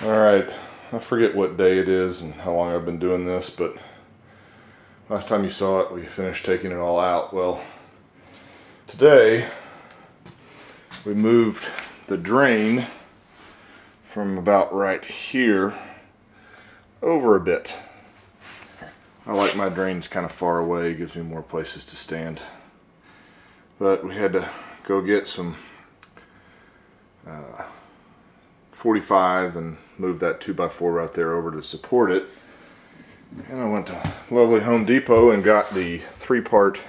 Alright, I forget what day it is and how long I've been doing this, but last time you saw it, we finished taking it all out. Well, today we moved the drain from about right here over a bit. I like my drains kind of far away, it gives me more places to stand. But we had to go get some 45 and move that 2x4 right there over to support it. And I went to lovely Home Depot and got the 3-part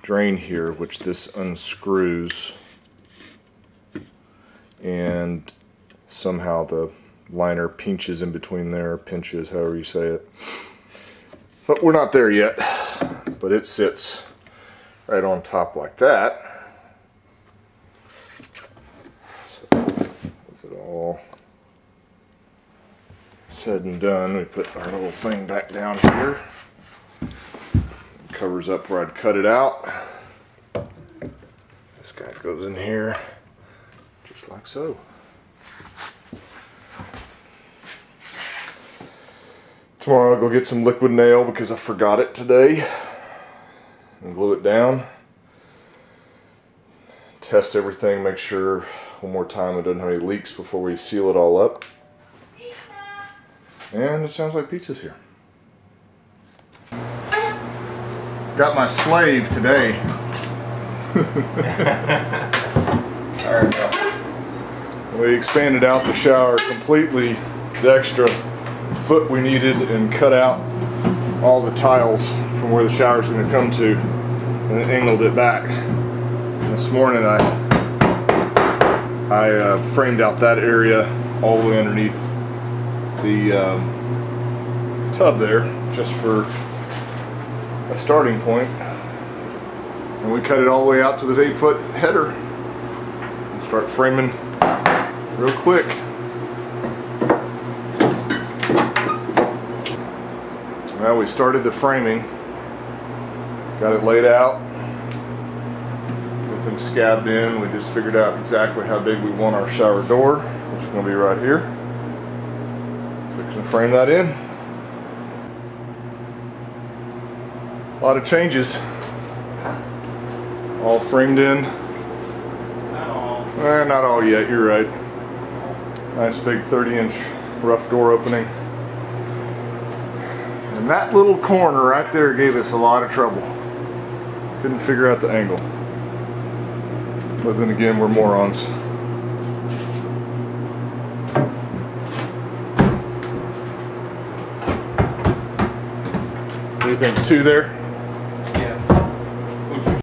drain here, which this unscrews, and somehow the liner pinches in between there, pinches, however you say it. But we're not there yet, but it sits right on top like that. All said and done, we put our little thing back down here. It covers up where I'd cut it out. This guy goes in here just like so. Tomorrow I'll go get some liquid nail because I forgot it today and glue it down. Test everything, make sure one more time it doesn't have any leaks before we seal it all up. Pizza. And it sounds like pizza's here. Got my slave today. We expanded out the shower completely, the extra foot we needed, and cut out all the tiles from where the shower's going to come to, and then angled it back. This morning I framed out that area all the way underneath the tub there, just for a starting point. And we cut it all the way out to the 8-foot header and start framing real quick. Well, we started the framing, got it laid out, everything scabbed in. We just figured out exactly how big we want our shower door, which is going to be right here. Fixing to frame that in. A lot of changes. All framed in. Not all. Not all yet, you're right. Nice big 30-inch rough door opening. And that little corner right there gave us a lot of trouble. Couldn't figure out the angle. But then again, we're morons. What do you think, 2 there? Yeah.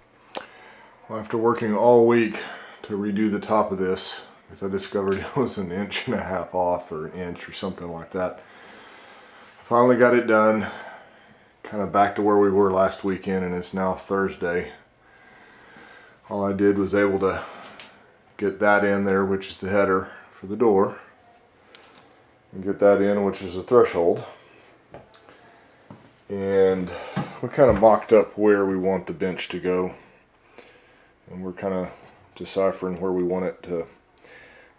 Well, after working all week to redo the top of this, because I discovered it was 1.5 inches off, or 1 inch or something like that. Finally got it done. Kind of back to where we were last weekend, and it's now Thursday. All I did was able to get that in there, which is the header for the door, and get that in, which is a threshold. And we kind of mocked up where we want the bench to go, and we're kind of deciphering where we want it to,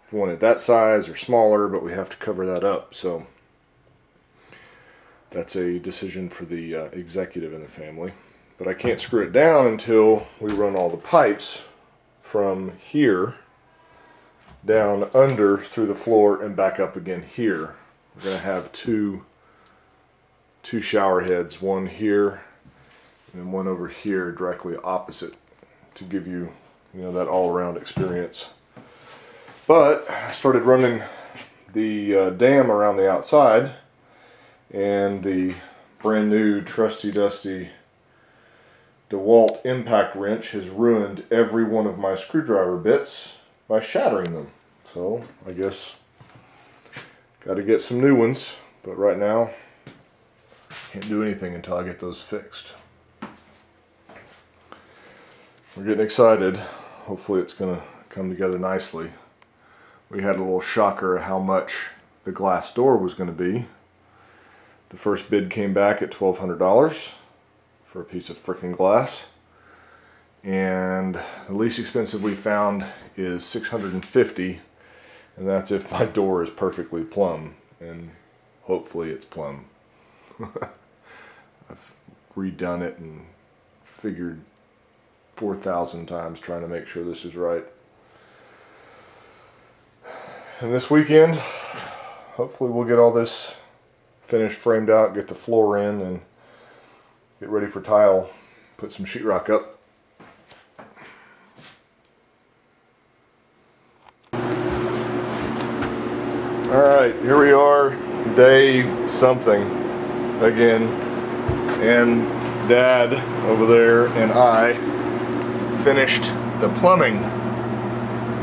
if we want it that size or smaller, but we have to cover that up. So that's a decision for the executive in the family. But I can't screw it down until we run all the pipes from here down under through the floor and back up again here. We're going to have two shower heads, one here and then one over here directly opposite, to give you, that all-around experience. But I started running the dam around the outside, and the brand new trusty dusty DeWalt impact wrench has ruined every one of my screwdriver bits by shattering them. So I guess got to get some new ones, but right now can't do anything until I get those fixed. We're getting excited. Hopefully it's going to come together nicely. We had a little shocker of how much the glass door was going to be. The first bid came back at $1,200 for a piece of frickin' glass, and the least expensive we found is $650, And that's if my door is perfectly plumb, and hopefully it's plumb. I've redone it and figured 4,000 times trying to make sure this is right. And this weekend, hopefully we'll get all this finished, framed out, get the floor in, and get ready for tile. Put some sheetrock up. Alright, here we are, day something again, and Dad over there and I finished the plumbing,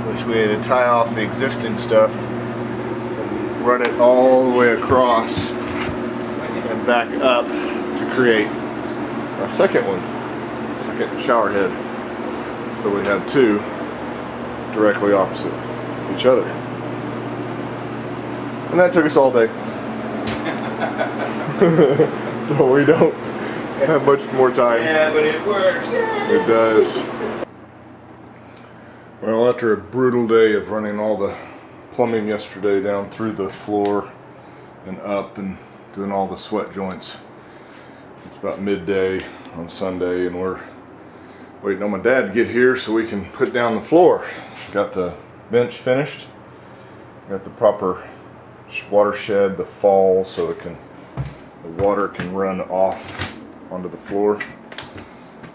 which we had to tie off the existing stuff and run it all the way across and back up to create a second shower head. So we have two directly opposite each other. And that took us all day. So we don't have much more time. Yeah, but it works. It does. Well, after a brutal day of running all the plumbing yesterday down through the floor and up and doing all the sweat joints, it's about midday on Sunday and we're waiting on my dad to get here so we can put down the floor. Got the bench finished. Got the proper watershed, the fall, so the water can run off onto the floor.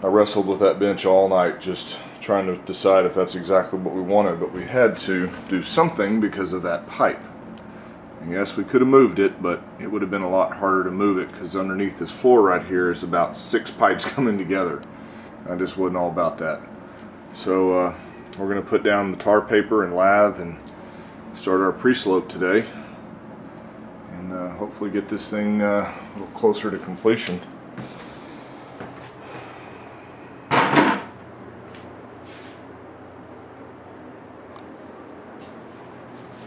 I wrestled with that bench all night just trying to decide if that's exactly what we wanted, but we had to do something because of that pipe. And yes, we could have moved it, but it would have been a lot harder to move it because underneath this floor right here is about 6 pipes coming together. I just wasn't all about that. So we're going to put down the tar paper and lathe and start our pre-slope today. Hopefully get this thing a little closer to completion.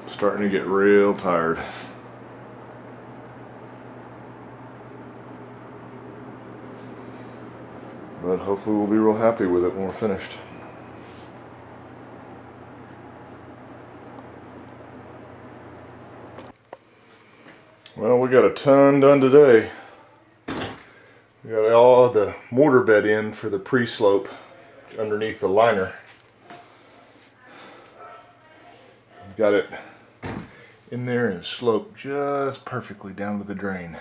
Starting to get real tired. But hopefully we'll be real happy with it when we're finished. Well, we got a ton done today. We got all the mortar bed in for the pre-slope underneath the liner. Got it in there and sloped just perfectly down to the drain.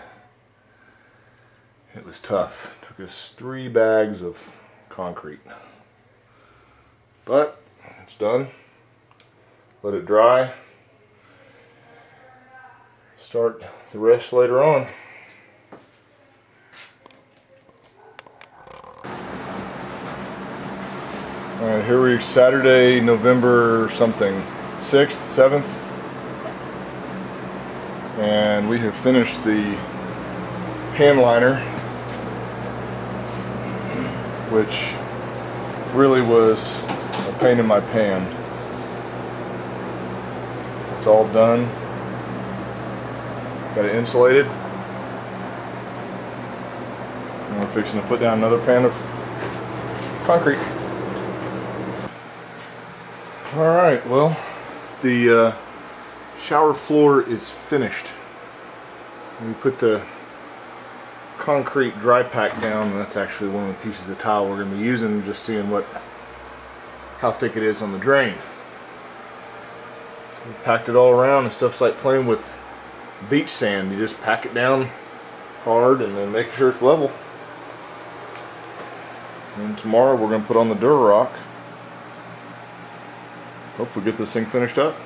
It was tough. It took us 3 bags of concrete. But it's done. Let it dry. Start the rest later on. Alright, here we are, Saturday, November something, 6th, 7th. And we have finished the pan liner, which really was a pain in my pan. It's all done. Got it insulated. And we're fixing to put down another pan of concrete. Alright, well, the shower floor is finished. We put the concrete dry pack down, and that's actually one of the pieces of tile we're going to be using, just seeing how thick it is on the drain. So we packed it all around, and stuff's like playing with beach sand. You just pack it down hard and then make sure it's level. And tomorrow we're going to put on the Durarock. Hopefully get this thing finished up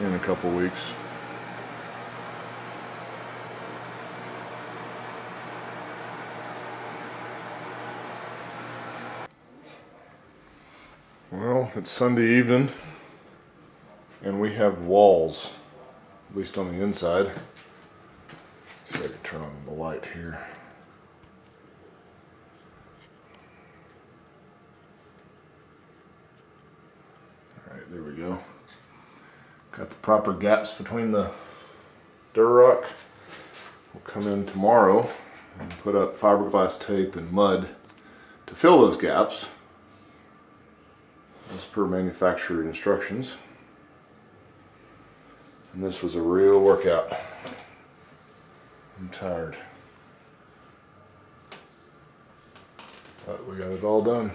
in a couple weeks. Well, it's Sunday evening and we have walls. At least on the inside. See if I can turn on the light here. Alright, there we go. Got the proper gaps between the Durarock. We'll come in tomorrow and put up fiberglass tape and mud to fill those gaps as per manufacturer instructions. And this was a real workout. I'm tired. But we got it all done.